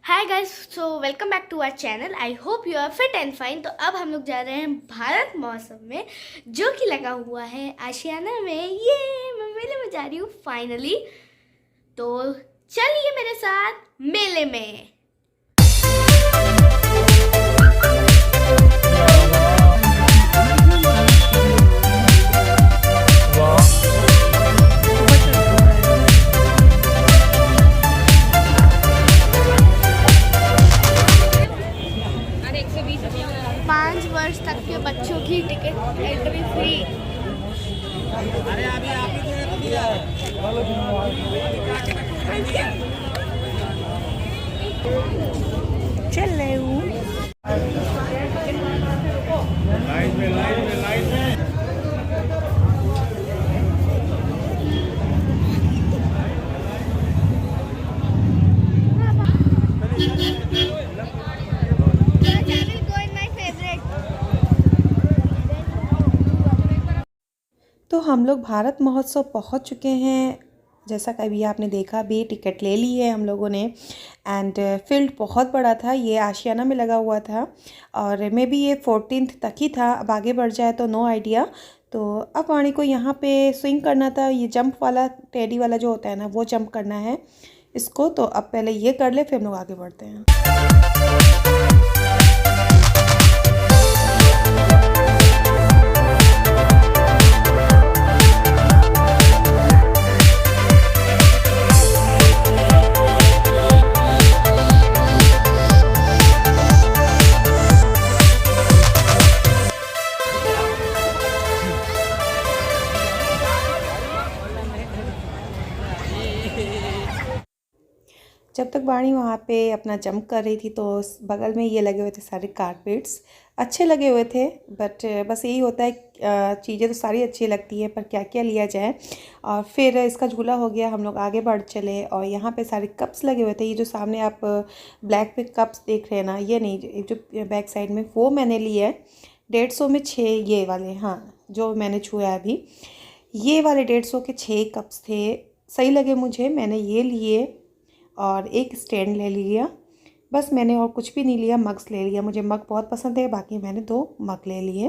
Hi guys, so welcome back to our channel. I hope you are fit and fine. तो अब हम लोग जा रहे हैं भारत मौसम में, जो कि लगा हुआ है आशियाना में। ये मैं मेले में जा रही हूँ फाइनली। तो चलिए मेरे साथ मेले में। पाँच वर्ष तक के बच्चों की टिकट एंट्री फ्री। अरे अभी आप ही तो दिया चल रहे हूँ। लाइन में तो हम लोग भारत महोत्सव पहुंच चुके हैं। जैसा कि अभी आपने देखा भी, टिकट ले ली है हम लोगों ने। एंड फील्ड बहुत बड़ा था, ये आशियाना में लगा हुआ था और मे बी ये 14th तक ही था। अब आगे बढ़ जाए तो नो आइडिया। तो अब वाणी को यहाँ पे स्विंग करना था, ये जंप वाला टेडी वाला जो होता है ना, वो जंप करना है इसको। तो अब पहले ये कर ले, फिर हम लोग आगे बढ़ते हैं। जब तक वाणी वहाँ पे अपना जंप कर रही थी तो बगल में ये लगे हुए थे सारे कारपेट्स। अच्छे लगे हुए थे, बट बस यही होता है, चीज़ें तो सारी अच्छी लगती है पर क्या क्या लिया जाए। और फिर इसका झूला हो गया, हम लोग आगे बढ़ चले और यहाँ पे सारे कप्स लगे हुए थे। ये जो सामने आप ब्लैक पे कप्स देख रहे हैं ना, ये नहीं, जो बैक साइड में, वो मैंने लिए 150 में 6 ये वाले। हाँ, जो मैंने छुआ अभी, ये वाले 150 के 6 कप्स थे। सही लगे मुझे, मैंने ये लिए और एक स्टैंड ले लिया। बस मैंने और कुछ भी नहीं लिया। मग्स ले लिया, मुझे मग बहुत पसंद है, बाकी मैंने 2 मग ले लिए।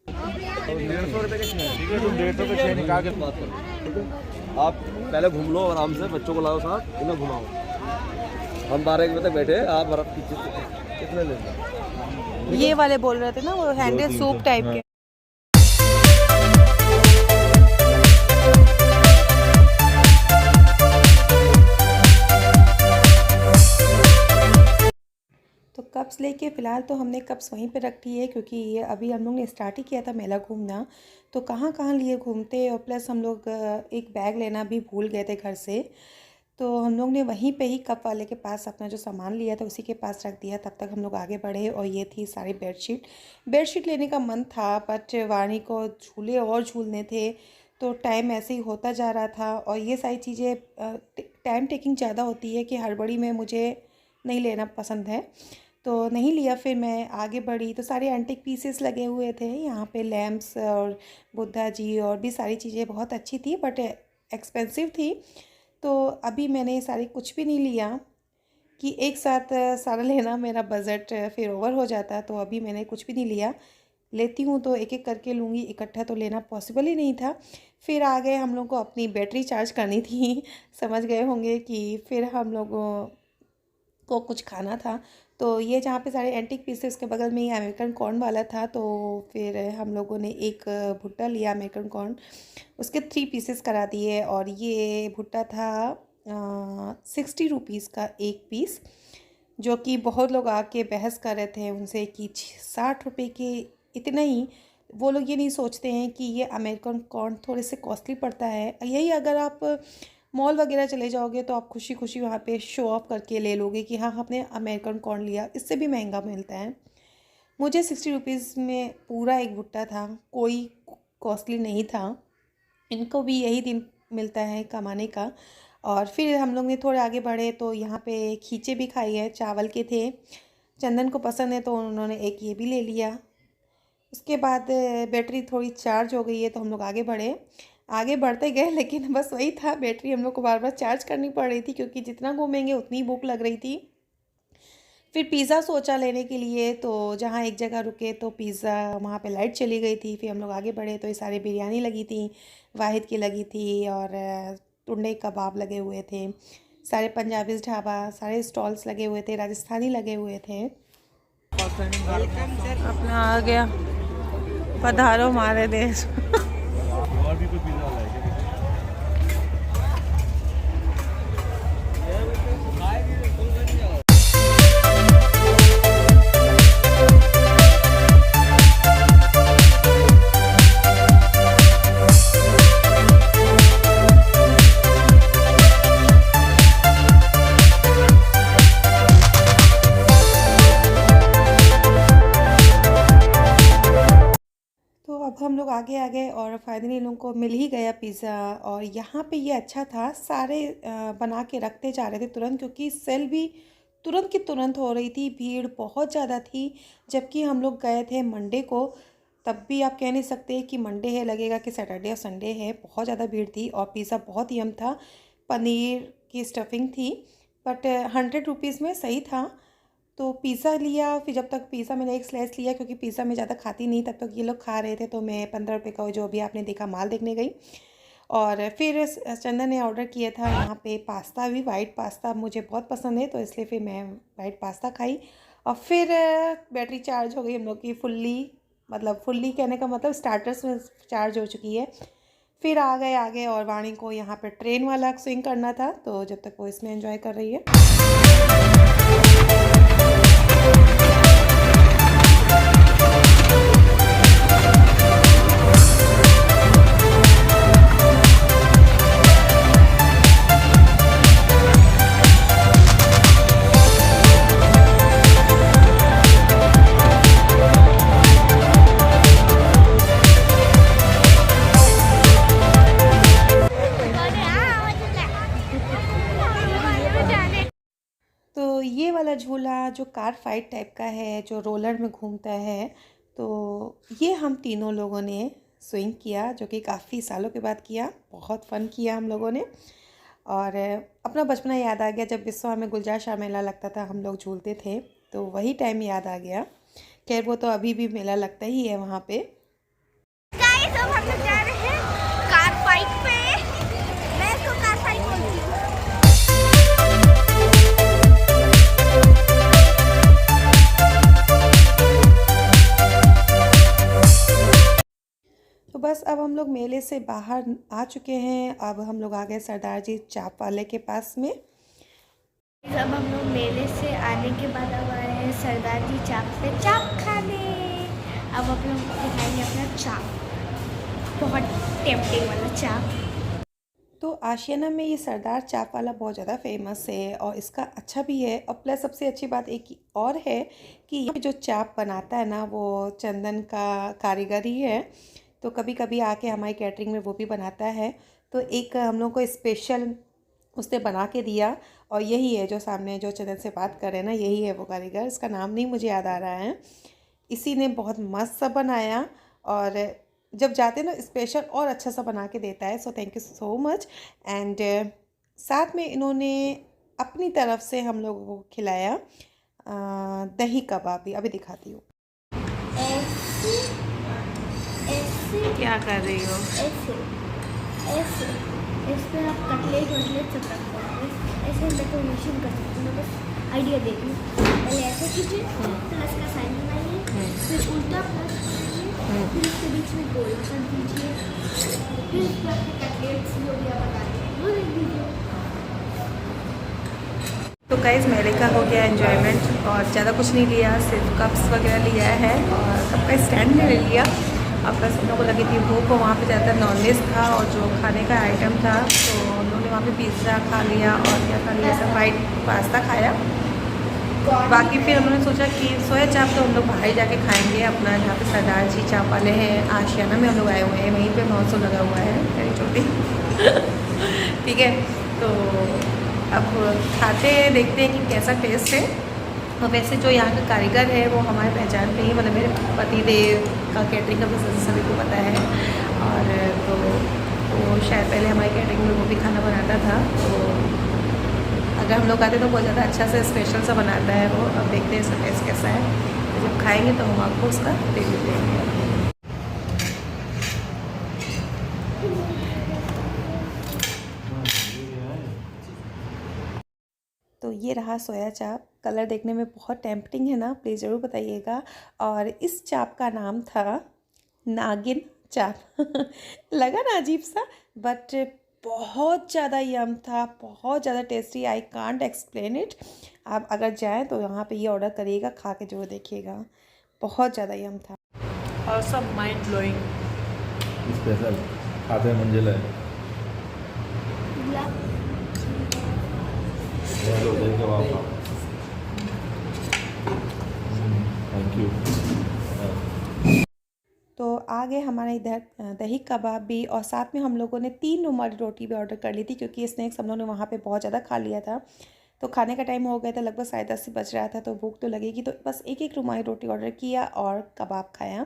150 रुपये के 6, ठीक है? तुम 150 के 6 निकाल के बात करो। आप पहले घूम लो आराम से, बच्चों को लाओ साथ, इन्हें घुमाओ। हम 12 बजे तक बैठे, आप बर्फ कितने ले लो? ये वाले बोल रहे थे ना, वो हैंडल सूप टाइप के। तो कप्स लेके फ़िलहाल तो हमने कप्स वहीं पे रख दी है, क्योंकि ये अभी हम लोग ने स्टार्ट ही किया था मेला घूमना। तो कहाँ कहाँ लिए घूमते, और प्लस हम लोग एक बैग लेना भी भूल गए थे घर से। तो हम लोग ने वहीं पे ही कप वाले के पास अपना जो सामान लिया था उसी के पास रख दिया। तब तक हम लोग आगे बढ़े और ये थी सारी बेडशीट लेने का मन था, बट वाणी को झूले और झूलने थे तो टाइम ऐसे ही होता जा रहा था। और ये सारी चीज़ें टाइम टेकिंग ज़्यादा होती है कि हड़बड़ी में मुझे नहीं लेना पसंद है, तो नहीं लिया। फिर मैं आगे बढ़ी तो सारे एंटिक पीसेस लगे हुए थे यहाँ पे, लैम्प्स और बुद्धा जी और भी सारी चीज़ें बहुत अच्छी थी, बट एक्सपेंसिव थी। तो अभी मैंने सारी कुछ भी नहीं लिया कि एक साथ सारा लेना मेरा बजट फिर ओवर हो जाता। तो अभी मैंने कुछ भी नहीं लिया। लेती हूँ तो एक एक करके लूँगी, इकट्ठा तो लेना पॉसिबल ही नहीं था। फिर आ गए हम लोग को अपनी बैटरी चार्ज करनी थी। समझ गए होंगे कि फिर हम लोगों को कुछ खाना था। तो ये जहाँ पे सारे एंटिक पीसेस के बगल में ही अमेरिकन कॉर्न वाला था, तो फिर हम लोगों ने एक भुट्टा लिया अमेरिकन कॉर्न, उसके 3 पीसेस करा दिए। और ये भुट्टा था 60 रुपीज़ का एक पीस, जो कि बहुत लोग आके बहस कर रहे थे उनसे कि 60 रुपये के इतना ही। वो लोग ये नहीं सोचते हैं कि ये अमेरिकन कॉर्न थोड़े से कॉस्टली पड़ता है। यही अगर आप मॉल वगैरह चले जाओगे तो आप खुशी खुशी वहाँ पे शो ऑफ करके ले लोगे कि हाँ, आपने अमेरिकन कॉर्न लिया, इससे भी महंगा मिलता है। मुझे 60 रुपीज़ में पूरा एक भुट्टा था, कोई कॉस्टली नहीं था। इनको भी यही दिन मिलता है कमाने का। और फिर हम लोग ने थोड़े आगे बढ़े तो यहाँ पे खींचे भी खाई है, चावल के थे। चंदन को पसंद है तो उन्होंने एक ये भी ले लिया। उसके बाद बैटरी थोड़ी चार्ज हो गई है तो हम लोग आगे बढ़े। आगे बढ़ते गए, लेकिन बस वही था, बैटरी हम लोग को बार बार चार्ज करनी पड़ रही थी क्योंकि जितना घूमेंगे उतनी भूख लग रही थी। फिर पिज़्ज़ा सोचा लेने के लिए, तो जहाँ एक जगह रुके तो पिज़्ज़ा वहाँ पे लाइट चली गई थी। फिर हम लोग आगे बढ़े तो ये सारी बिरयानी लगी थी, वाहिद की लगी थी, और टुंडे कबाब लगे हुए थे, सारे पंजाबी ढाबा, सारे स्टॉल्स लगे हुए थे, राजस्थानी लगे हुए थे। अपना आ गया, पधारो हमारे देश। और भी कोई पिज़्ज़ा वाला है? तो अब हम लोग आगे आ गए और फाइनली लोगों को मिल ही गया पिज़्ज़ा। और यहाँ पे ये अच्छा था, सारे बना के रखते जा रहे थे तुरंत, क्योंकि सेल भी तुरंत की तुरंत हो रही थी, भीड़ बहुत ज़्यादा थी। जबकि हम लोग गए थे मंडे को, तब भी आप कह नहीं सकते कि मंडे है, लगेगा कि सैटरडे और संडे है। बहुत ज़्यादा भीड़ थी और पिज़्ज़ा बहुत यम था, पनीर की स्टफिंग थी, बट 100 रुपीज़ में सही था। तो पिज़्ज़ा लिया, फिर जब तक पिज़्ज़ा मैंने एक स्लाइस लिया, क्योंकि पिज़्ज़ा मैं ज़्यादा खाती नहीं, तब तक ये लोग खा रहे थे, तो मैं 15 रुपये का जो भी आपने देखा माल देखने गई। और फिर चंदन ने ऑर्डर किया था यहाँ पे पास्ता भी, वाइट पास्ता मुझे बहुत पसंद है, तो इसलिए फिर मैं वाइट पास्ता खाई। और फिर बैटरी चार्ज हो गई हम लोग की फुल्ली, मतलब फुल्ली कहने का मतलब स्टार्टर्स में चार्ज हो चुकी है। फिर आ गए आगे, और वाणी को यहाँ पे ट्रेन वाला स्विंग करना था, तो जब तक वो इसमें एंजॉय कर रही है। तो ये वाला झूला जो कार फाइट टाइप का है, जो रोलर में घूमता है, तो ये हम तीनों लोगों ने स्विंग किया, जो कि काफ़ी सालों के बाद किया। बहुत फ़न किया हम लोगों ने, और अपना बचपना याद आ गया, जब बिस्वा में गुलजार शाह मेला लगता था, हम लोग झूलते थे, तो वही टाइम याद आ गया। खैर वो तो अभी भी मेला लगता ही है वहाँ पे। गाइस, अब हम लोग जा रहे हैं कार फाइट पे। मैं इसको कार फाइट बोलती हूँ। तो बस अब हम लोग मेले से बाहर आ चुके हैं। अब हम लोग आ गए सरदार जी चाप वाले के पास में। अब हम लोग मेले से आने के बाद अब आए हैं सरदार जी चाप पे चाप खाने। अब हम लोग दिखाएंगे अपना चाप, बहुत टेम्पटिंग वाला चाप। तो आशियाना में ये सरदार चाप वाला बहुत ज़्यादा फेमस है, और इसका अच्छा भी है। और प्लस सबसे अच्छी बात एक और है कि ये जो चाप बनाता है ना, वो चंदन का कारीगरी है, तो कभी कभी आके हमारी कैटरिंग में वो भी बनाता है। तो एक हम लोग को स्पेशल उसने बना के दिया, और यही है जो सामने जो चंदन से बात कर रहे हैं ना, यही है वो कारीगर। इसका नाम नहीं मुझे याद आ रहा है। इसी ने बहुत मस्त सा बनाया, और जब जाते हैं ना स्पेशल और अच्छा सा बना के देता है। So thank you so much. And साथ में इन्होंने अपनी तरफ से हम लोगों को खिलाया दही कबाब भी। अभी दिखाती हूँ। क्या कर रही हो? ऐसे ऐसे इस पर आप कटलेट वटलेट सब रख पाओगे। ऐसे डेकोरेशन कर सकते हैं। मैं बस आइडिया दे रही हूँ। पहले ऐसे खींचे, प्लस का साइन बनाइए, फिर उल्टा प्लस कीजिए, फिर इसके बीच में गोल कर दीजिए, फिर इसके अपने कटलेट्स जो भी आप बना रहे हैं वो लिख दीजिए। तो गाइस मेले का हो गया एंजॉयमेंट, और ज़्यादा कुछ नहीं लिया, सिर्फ कप्स वगैरह लिया है, और सबका स्टैंड में ले लिया। अब बस हम लोग को लगी थी भूख, और वहाँ पे ज़्यादातर नॉनवेज था, और जो खाने का आइटम था, तो हम लोगों ने वहाँ पे पिज़्ज़ा खा लिया, और क्या खा लिया, सब वाइट पास्ता खाया। बाकी फिर हम लोगों ने सोचा कि सोया चाप तो हम लोग बाहर ही जाके खाएंगे, अपना जहाँ पे सरदार जी चाप वाले हैं आशियाना में हम लोग आए हुए हैं, वहीं पे महोत्सव लगा हुआ है मेरी छोटी। ठीक है, तो अब खाते हैं, देखते हैं कि कैसा टेस्ट है। और वैसे जो यहाँ का कारीगर है वो हमारे पहचान पे ही, मतलब मेरे पति देव का कैटरिंग का बिजनेस सभी को पता है, और तो वो शायद पहले हमारी कैटरिंग में वो भी खाना बनाता था। तो अगर हम लोग आते तो बहुत ज़्यादा अच्छा से स्पेशल सा बनाता है वो। अब देखते हैं इसका टेस्ट कैसा है, तो जब खाएंगे तो हम आपको उसका रिव्यू देंगे। तो ये रहा सोया चाप। कलर देखने में बहुत टेम्पटिंग है ना, प्लीज़ ज़रूर बताइएगा। और इस चाप का नाम था नागिन चाप। लगा ना अजीब सा, बट बहुत ज़्यादा यम था, बहुत ज़्यादा tasty. I can't explain it. आप अगर जाएं तो यहाँ पे ये ऑर्डर करिएगा, खा के जरूर देखिएगा, बहुत ज़्यादा यम था और सब माइंड ब्लोइंग। स्पेशल आधे मंजिल है। Thank you. तो आ गए हमारे इधर दही कबाब भी, और साथ में हम लोगों ने 3 रुमाली रोटी भी ऑर्डर कर ली थी, क्योंकि स्नैक्स हम लोगों ने वहाँ पे बहुत ज़्यादा खा लिया था। तो खाने का टाइम हो गया था, लगभग 10:30 बज रहा था, तो भूख तो लगेगी, तो बस एक रुमाली रोटी ऑर्डर किया और कबाब खाया।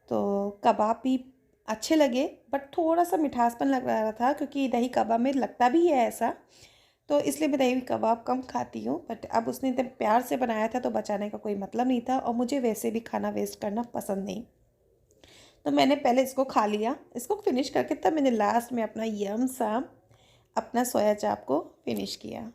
तो कबाब भी अच्छे लगे, बट थोड़ा सा मिठासपन लग रहा था, क्योंकि दही कबाब में लगता भी है ऐसा, तो इसलिए मैं दही कबाब कम खाती हूँ। बट अब उसने इतने प्यार से बनाया था तो बचाने का कोई मतलब नहीं था, और मुझे वैसे भी खाना वेस्ट करना पसंद नहीं, तो मैंने पहले इसको खा लिया। इसको फिनिश करके तब मैंने लास्ट में अपना यम सा अपना सोया चाप को फिनिश किया।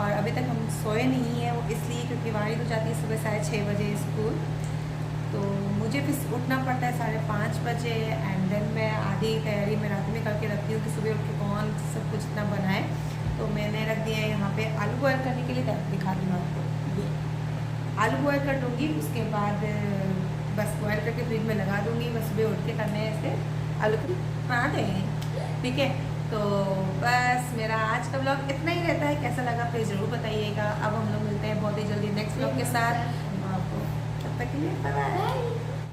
और अभी तक हम सोए नहीं हैं, वो इसलिए क्योंकि वाणी तो जाती है सुबह 6:30 बजे स्कूल, तो मुझे फिर उठना पड़ता है 5:30 बजे। एंड देन मैं आधी तैयारी मैं रात में करके रखती हूँ कि सुबह उठ के कौन सब कुछ इतना बनाए। तो मैंने रख दिया है यहाँ पे आलू बॉयल करने के लिए, दिखा दूँ आपको। ये आलू बॉयल कर दूँगी, उसके बाद बस बॉयल करके फ्रिज में लगा दूँगी। बस सुबह उठ के करने हैं इसे आलू के पराठे, ठीक है। तो बस मेरा आज का व्लॉग इतना ही रहता है। कैसा लगा प्लीज़ ज़रूर बताइएगा। अब हम लोग मिलते हैं बहुत ही जल्दी नेक्स्ट व्लॉग के साथ। आपको तब तक के लिए बाय बाय।